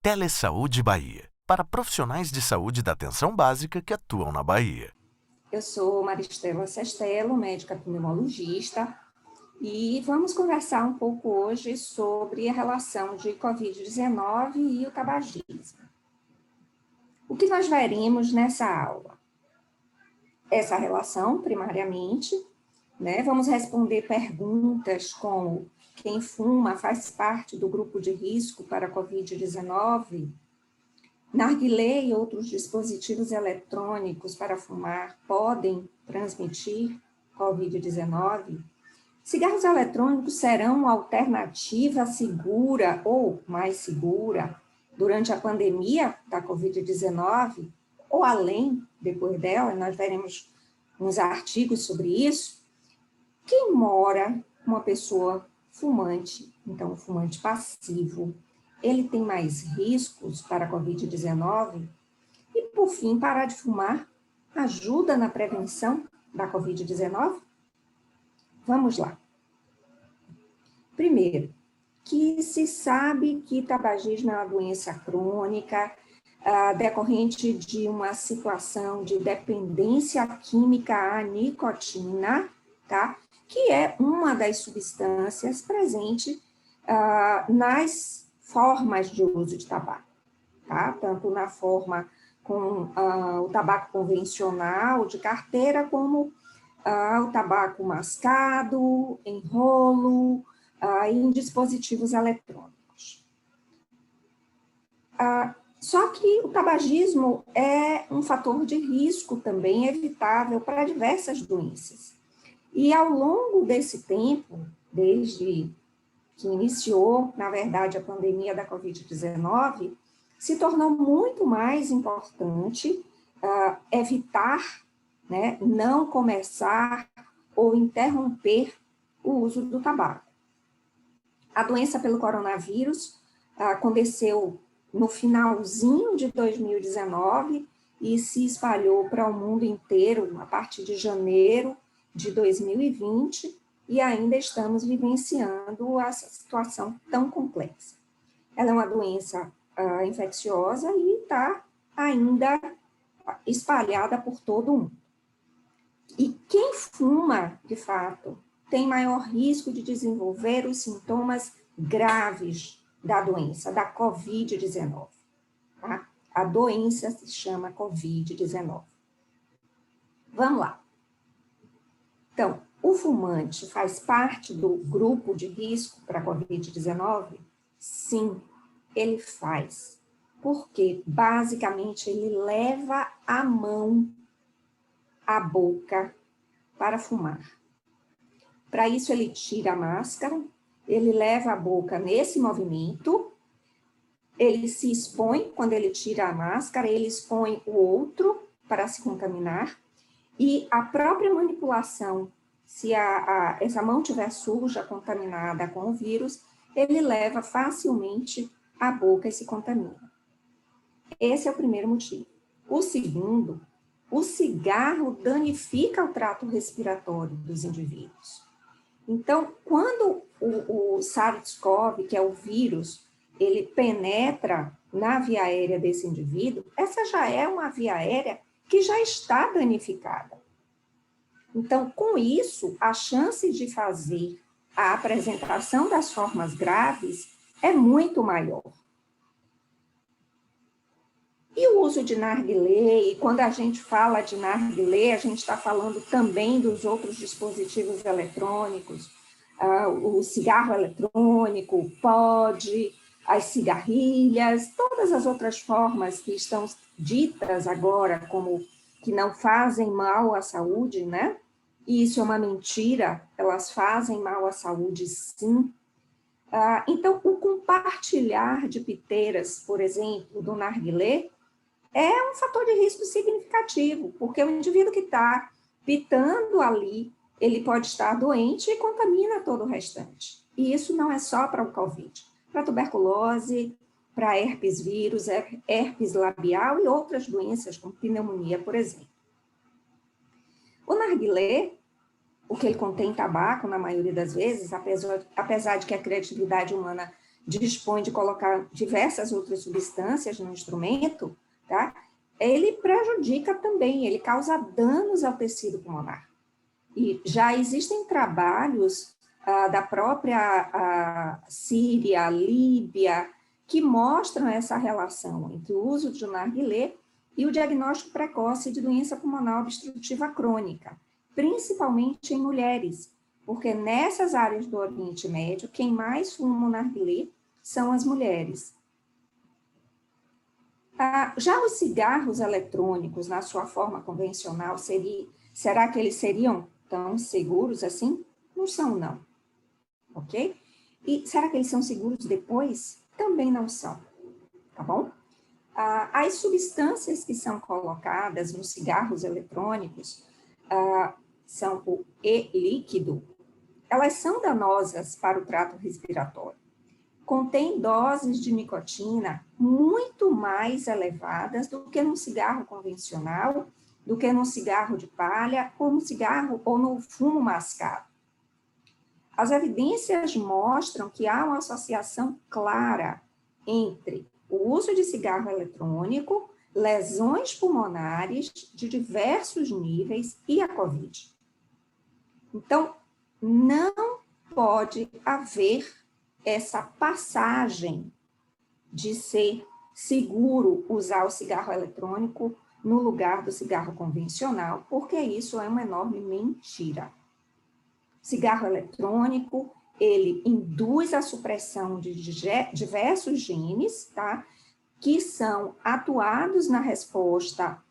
Telesaúde Bahia, para profissionais de saúde da atenção básica que atuam na Bahia. Eu sou Maristela Sestelo, médica pneumologista, e vamos conversar um pouco hoje sobre a relação de Covid-19 e o tabagismo. O que nós veremos nessa aula? Essa relação, primariamente, né? Vamos responder perguntas como: quem fuma faz parte do grupo de risco para a Covid-19? Narguilé e outros dispositivos eletrônicos para fumar podem transmitir Covid-19? Cigarros eletrônicos serão uma alternativa segura ou mais segura durante a pandemia da Covid-19 ou além, depois dela? Nós veremos uns artigos sobre isso. Quem mora com uma pessoa fumante, então um fumante passivo, ele tem mais riscos para a Covid-19? E, por fim, parar de fumar ajuda na prevenção da Covid-19? Vamos lá. Primeiro, que se sabe que tabagismo é uma doença crônica, decorrente de uma situação de dependência química à nicotina, tá? Que é uma das substâncias presentes nas formas de uso de tabaco, tá? Tanto na forma com o tabaco convencional de carteira, como o tabaco mascado, em rolo, e em dispositivos eletrônicos. Só que o tabagismo é um fator de risco também evitável para diversas doenças. E ao longo desse tempo, desde que iniciou, na verdade, a pandemia da Covid-19, se tornou muito mais importante evitar, né, não começar ou interromper o uso do tabaco. A doença pelo coronavírus aconteceu no finalzinho de 2019 e se espalhou para o mundo inteiro a partir de janeiro de 2020, e ainda estamos vivenciando essa situação tão complexa. Ela é uma doença infecciosa e está ainda espalhada por todo o mundo. E quem fuma, de fato, tem maior risco de desenvolver os sintomas graves da doença, da Covid-19. Tá? A doença se chama Covid-19. Vamos lá. Então, o fumante faz parte do grupo de risco para a Covid-19? Sim, ele faz. Porque, basicamente, ele leva a mão à boca para fumar. Para isso, ele tira a máscara, ele leva a boca nesse movimento, ele se expõe, quando ele tira a máscara, ele expõe o outro para se contaminar, e a própria manipulação, se essa mão estiver suja, contaminada com o vírus, ele leva facilmente a boca e se contamina. Esse é o primeiro motivo. O segundo, o cigarro danifica o trato respiratório dos indivíduos. Então, quando o SARS-CoV, que é o vírus, ele penetra na via aérea desse indivíduo, essa já é uma via aérea que já está danificada. Então, com isso, a chance de fazer a apresentação das formas graves é muito maior. E o uso de narguilé, e quando a gente fala de narguilé, a gente está falando também dos outros dispositivos eletrônicos, o cigarro eletrônico, o pod, as cigarrilhas, todas as outras formas que estão ditas agora como que não fazem mal à saúde, né? E isso é uma mentira, elas fazem mal à saúde, sim. Então, o compartilhar de piteiras, por exemplo, do narguilé, é um fator de risco significativo, porque o indivíduo que está pitando ali, ele pode estar doente e contamina todo o restante. E isso não é só para o Covid, para tuberculose, para herpes vírus, herpes labial e outras doenças, como pneumonia, por exemplo. O narguilé, o que ele contém tabaco, na maioria das vezes, apesar de que a criatividade humana dispõe de colocar diversas outras substâncias no instrumento, tá? Ele prejudica também, ele causa danos ao tecido pulmonar. E já existem trabalhos da própria Síria, Líbia, que mostram essa relação entre o uso de narguilé e o diagnóstico precoce de doença pulmonar obstrutiva crônica, principalmente em mulheres, porque nessas áreas do Oriente Médio, quem mais fuma o narguilé são as mulheres. Já os cigarros eletrônicos, na sua forma convencional, será que eles seriam tão seguros assim? Não são, não. Ok? E será que eles são seguros depois? Também não são. Tá bom? As substâncias que são colocadas nos cigarros eletrônicos são o e-líquido. Elas são danosas para o trato respiratório. Contém doses de nicotina muito mais elevadas do que num cigarro convencional, do que num cigarro de palha, ou no cigarro ou no fumo mascado. As evidências mostram que há uma associação clara entre o uso de cigarro eletrônico, lesões pulmonares de diversos níveis e a COVID. Então, não pode haver essa passagem de ser seguro usar o cigarro eletrônico no lugar do cigarro convencional, porque isso é uma enorme mentira. O cigarro eletrônico, ele induz a supressão de diversos genes, tá? Que são atuados na resposta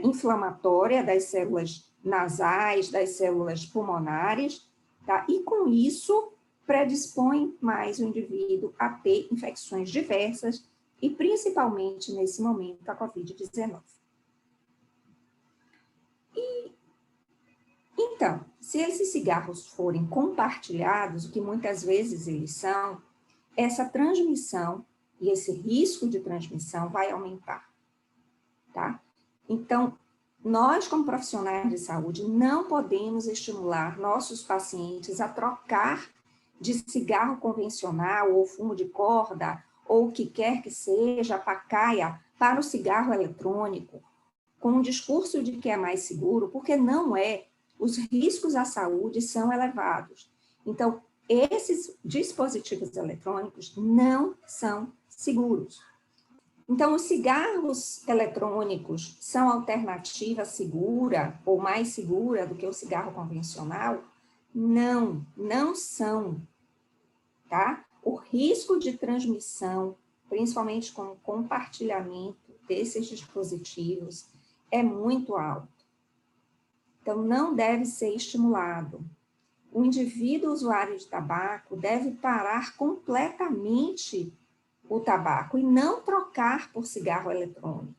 inflamatória das células nasais, das células pulmonares, tá? E com isso predispõe mais o indivíduo a ter infecções diversas e principalmente nesse momento a COVID-19. Então, se esses cigarros forem compartilhados, o que muitas vezes eles são, essa transmissão e esse risco de transmissão vai aumentar, tá? Então, nós, como profissionais de saúde, não podemos estimular nossos pacientes a trocar de cigarro convencional ou fumo de corda ou o que quer que seja, pacaia, para o cigarro eletrônico, com um discurso de que é mais seguro, porque não é. Os riscos à saúde são elevados. Então, esses dispositivos eletrônicos não são seguros. Então, os cigarros eletrônicos são alternativa segura ou mais segura do que o cigarro convencional? Não, não são, tá? O risco de transmissão, principalmente com o compartilhamento desses dispositivos, é muito alto. Então, não deve ser estimulado. O indivíduo usuário de tabaco deve parar completamente o tabaco e não trocar por cigarro eletrônico.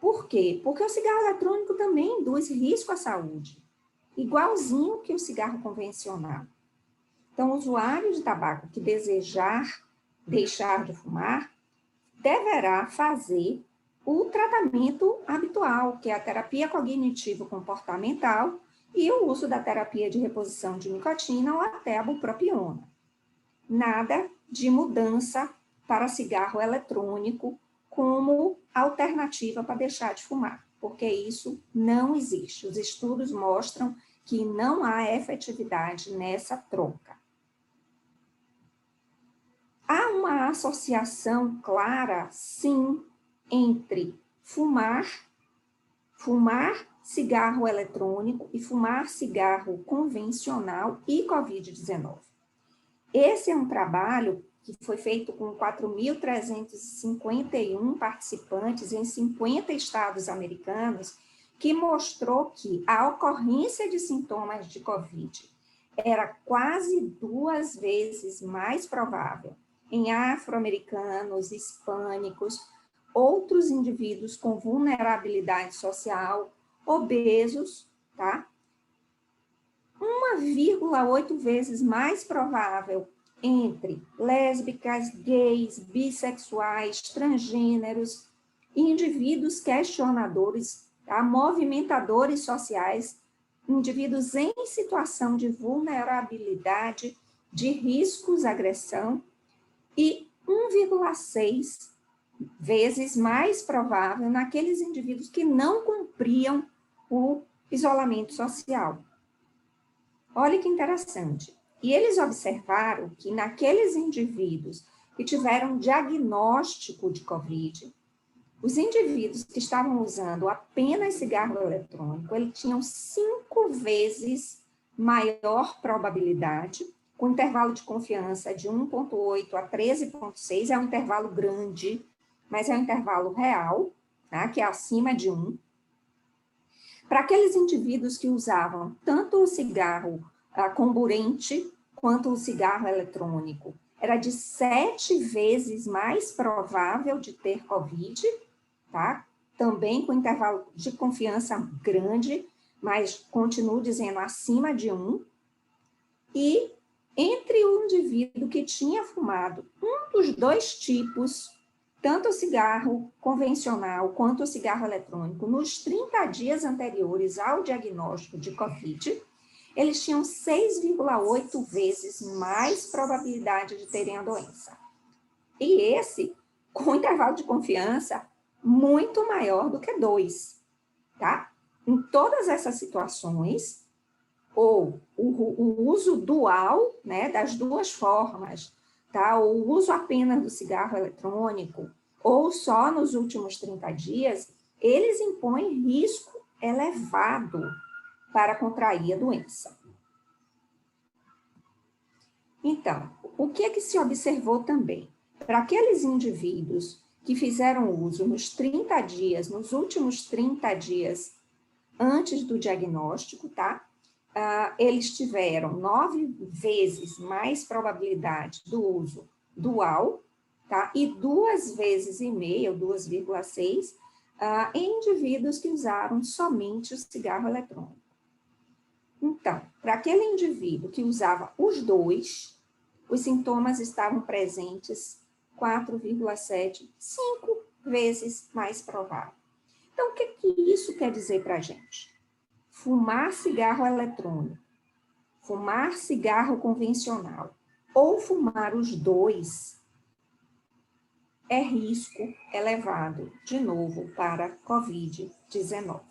Por quê? Porque o cigarro eletrônico também induz risco à saúde, igualzinho que o cigarro convencional. Então, o usuário de tabaco que desejar deixar de fumar deverá fazer o tratamento habitual, que é a terapia cognitivo-comportamental e o uso da terapia de reposição de nicotina ou até a bupropiona. Nada de mudança para cigarro eletrônico como alternativa para deixar de fumar, porque isso não existe. Os estudos mostram que não há efetividade nessa troca. Há uma associação clara, sim, entre fumar cigarro eletrônico e fumar cigarro convencional e COVID-19. Esse é um trabalho que foi feito com 4.351 participantes em 50 estados americanos, que mostrou que a ocorrência de sintomas de COVID era quase 2 vezes mais provável em afro-americanos, hispânicos, outros indivíduos com vulnerabilidade social, obesos, tá? 1,8 vezes mais provável entre lésbicas, gays, bissexuais, transgêneros, indivíduos questionadores, tá? Movimentadores sociais, indivíduos em situação de vulnerabilidade, de riscos, agressão, e 1,6 vezes mais provável naqueles indivíduos que não cumpriam o isolamento social. Olha que interessante. E eles observaram que naqueles indivíduos que tiveram diagnóstico de COVID, os indivíduos que estavam usando apenas cigarro eletrônico, eles tinham 5 vezes maior probabilidade, com intervalo de confiança de 1,8 a 13,6, é um intervalo grande, mas é um intervalo real, tá? Que é acima de 1. Para aqueles indivíduos que usavam tanto o cigarro comburente quanto o cigarro eletrônico, era de 7 vezes mais provável de ter COVID, tá? Também com intervalo de confiança grande, mas continuo dizendo acima de 1. E entre o indivíduo que tinha fumado um dos dois tipos, tanto o cigarro convencional quanto o cigarro eletrônico, nos 30 dias anteriores ao diagnóstico de COVID, eles tinham 6,8 vezes mais probabilidade de terem a doença. E esse, com intervalo de confiança muito maior do que 2, tá? Em todas essas situações, ou o uso dual, né, das duas formas, tá? O uso apenas do cigarro eletrônico, ou só nos últimos 30 dias, eles impõem risco elevado para contrair a doença. Então, o que é que se observou também? Para aqueles indivíduos que fizeram uso nos 30 dias, nos últimos 30 dias antes do diagnóstico, tá? Eles tiveram 9 vezes mais probabilidade do uso dual, tá? E 2,5 vezes, ou 2,6, em indivíduos que usaram somente o cigarro eletrônico. Então, para aquele indivíduo que usava os dois, os sintomas estavam presentes 4,7, 5 vezes mais provável. Então, o que isso quer dizer para a gente? Fumar cigarro eletrônico, fumar cigarro convencional ou fumar os dois é risco elevado, de novo, para COVID-19.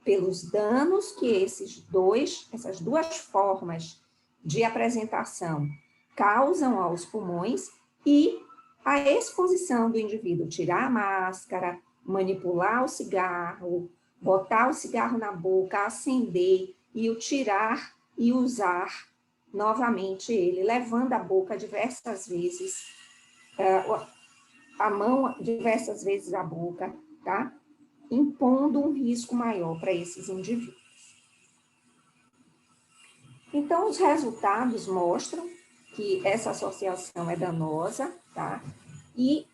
Pelos danos que essas duas formas de apresentação causam aos pulmões e a exposição do indivíduo, tirar a máscara, manipular o cigarro, botar o cigarro na boca, acender e o tirar e usar novamente ele, levando a boca diversas vezes, a mão diversas vezes à boca, tá? Impondo um risco maior para esses indivíduos. Então, os resultados mostram que essa associação é danosa, tá? E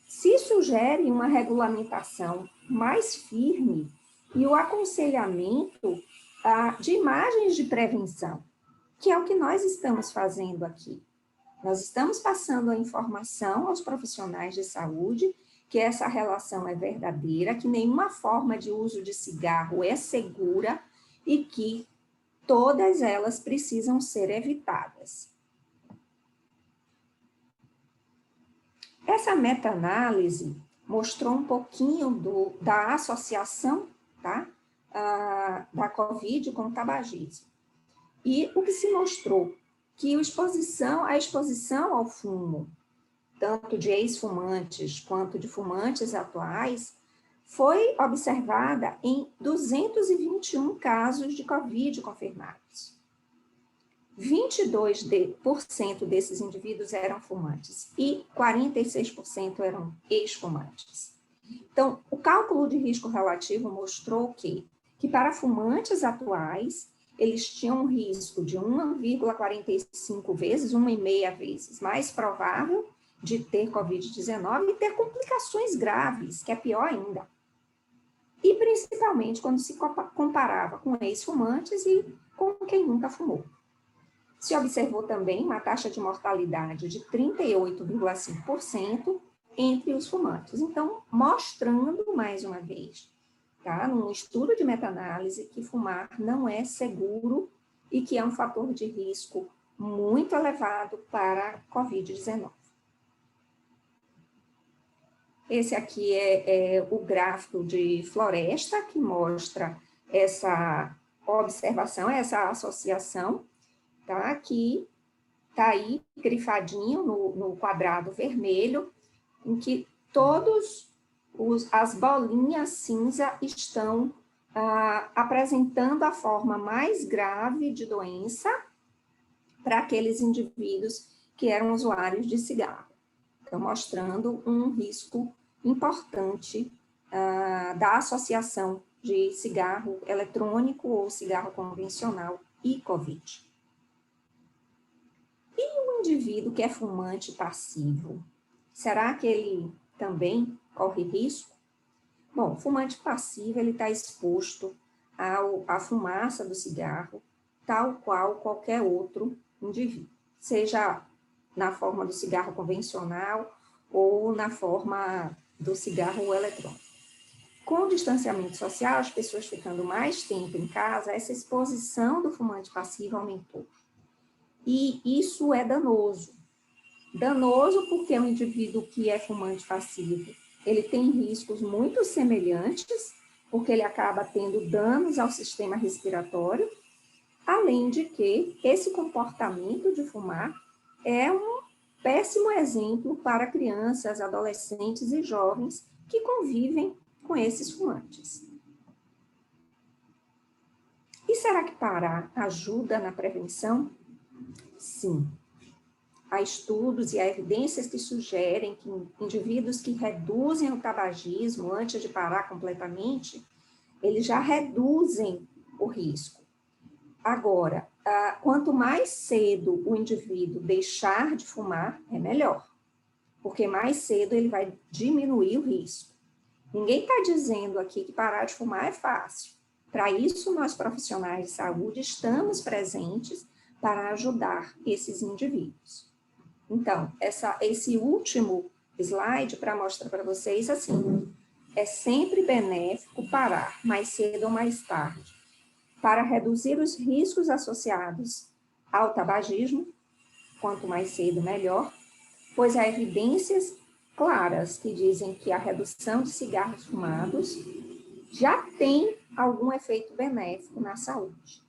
se sugere uma regulamentação mais firme e o aconselhamento de imagens de prevenção, que é o que nós estamos fazendo aqui. Nós estamos passando a informação aos profissionais de saúde que essa relação é verdadeira, que nenhuma forma de uso de cigarro é segura e que todas elas precisam ser evitadas. Essa meta-análise mostrou um pouquinho da associação, tá? Da COVID com o tabagismo. E o que se mostrou? Que a exposição ao fumo, tanto de ex-fumantes quanto de fumantes atuais, foi observada em 221 casos de COVID confirmados. 22% desses indivíduos eram fumantes e 46% eram ex-fumantes. Então, o cálculo de risco relativo mostrou que para fumantes atuais, eles tinham um risco de 1,45 vezes, 1,5 vezes mais provável de ter COVID-19 e ter complicações graves, que é pior ainda. E principalmente quando se comparava com ex-fumantes e com quem nunca fumou. Se observou também uma taxa de mortalidade de 38,5% entre os fumantes. Então, mostrando mais uma vez, tá, num estudo de meta-análise, que fumar não é seguro e que é um fator de risco muito elevado para a COVID-19. Esse aqui é o gráfico de floresta, que mostra essa observação, essa associação, tá? Que está aí grifadinho no quadrado vermelho, em que todas as bolinhas cinza estão apresentando a forma mais grave de doença para aqueles indivíduos que eram usuários de cigarro. Então, mostrando um risco importante da associação de cigarro eletrônico ou cigarro convencional e COVID. E o indivíduo que é fumante passivo, será que ele também corre risco? Bom, o fumante passivo ele está exposto à fumaça do cigarro, tal qual qualquer outro indivíduo, seja na forma do cigarro convencional ou na forma do cigarro eletrônico. Com o distanciamento social, as pessoas ficando mais tempo em casa, essa exposição do fumante passivo aumentou. E isso é danoso. Danoso porque o indivíduo que é fumante passivo, ele tem riscos muito semelhantes, porque ele acaba tendo danos ao sistema respiratório, além de que esse comportamento de fumar é um péssimo exemplo para crianças, adolescentes e jovens que convivem com esses fumantes. E será que parar ajuda na prevenção? Sim. Há estudos e há evidências que sugerem que indivíduos que reduzem o tabagismo antes de parar completamente, eles já reduzem o risco. Agora, quanto mais cedo o indivíduo deixar de fumar, é melhor, porque mais cedo ele vai diminuir o risco. Ninguém está dizendo aqui que parar de fumar é fácil. Para isso, nós profissionais de saúde estamos presentes para ajudar esses indivíduos. Então, esse último slide para mostrar para vocês, assim, é sempre benéfico parar mais cedo ou mais tarde, para reduzir os riscos associados ao tabagismo, quanto mais cedo, melhor, pois há evidências claras que dizem que a redução de cigarros fumados já tem algum efeito benéfico na saúde.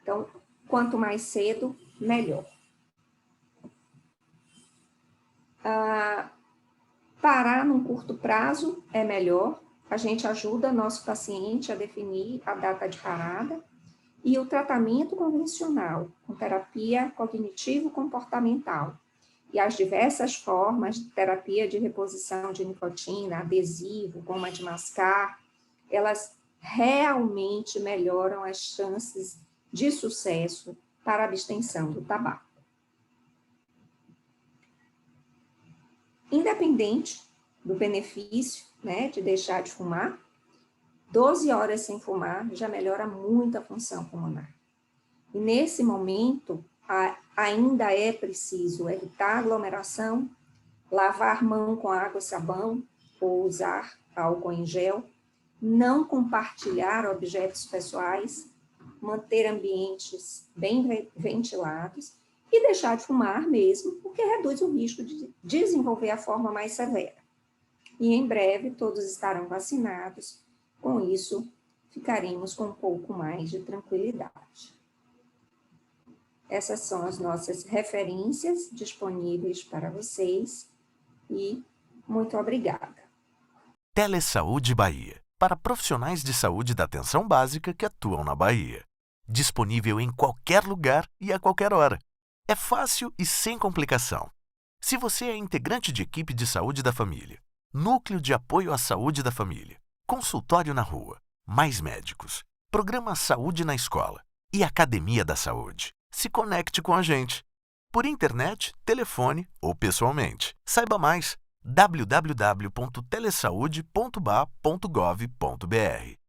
Então, quanto mais cedo, melhor. Parar num curto prazo é melhor, a gente ajuda nosso paciente a definir a data de parada, e o tratamento convencional, com terapia cognitivo-comportamental, e as diversas formas de terapia de reposição de nicotina, adesivo, goma de mascar, elas realmente melhoram as chances de sucesso para a abstenção do tabaco. Independente do benefício, né, de deixar de fumar, 12 horas sem fumar já melhora muito a função pulmonar. E nesse momento, ainda é preciso evitar aglomeração, lavar mão com água e sabão, ou usar álcool em gel, não compartilhar objetos pessoais, manter ambientes bem ventilados e deixar de fumar mesmo, porque reduz o risco de desenvolver a forma mais severa. E em breve todos estarão vacinados, com isso ficaremos com um pouco mais de tranquilidade. Essas são as nossas referências disponíveis para vocês e muito obrigada. Telesaúde Bahia, para profissionais de saúde da atenção básica que atuam na Bahia. Disponível em qualquer lugar e a qualquer hora. É fácil e sem complicação. Se você é integrante de equipe de saúde da família, núcleo de apoio à saúde da família, consultório na rua, mais médicos, programa Saúde na Escola e Academia da Saúde, se conecte com a gente. Por internet, telefone ou pessoalmente. Saiba mais: www.telesaude.ba.gov.br.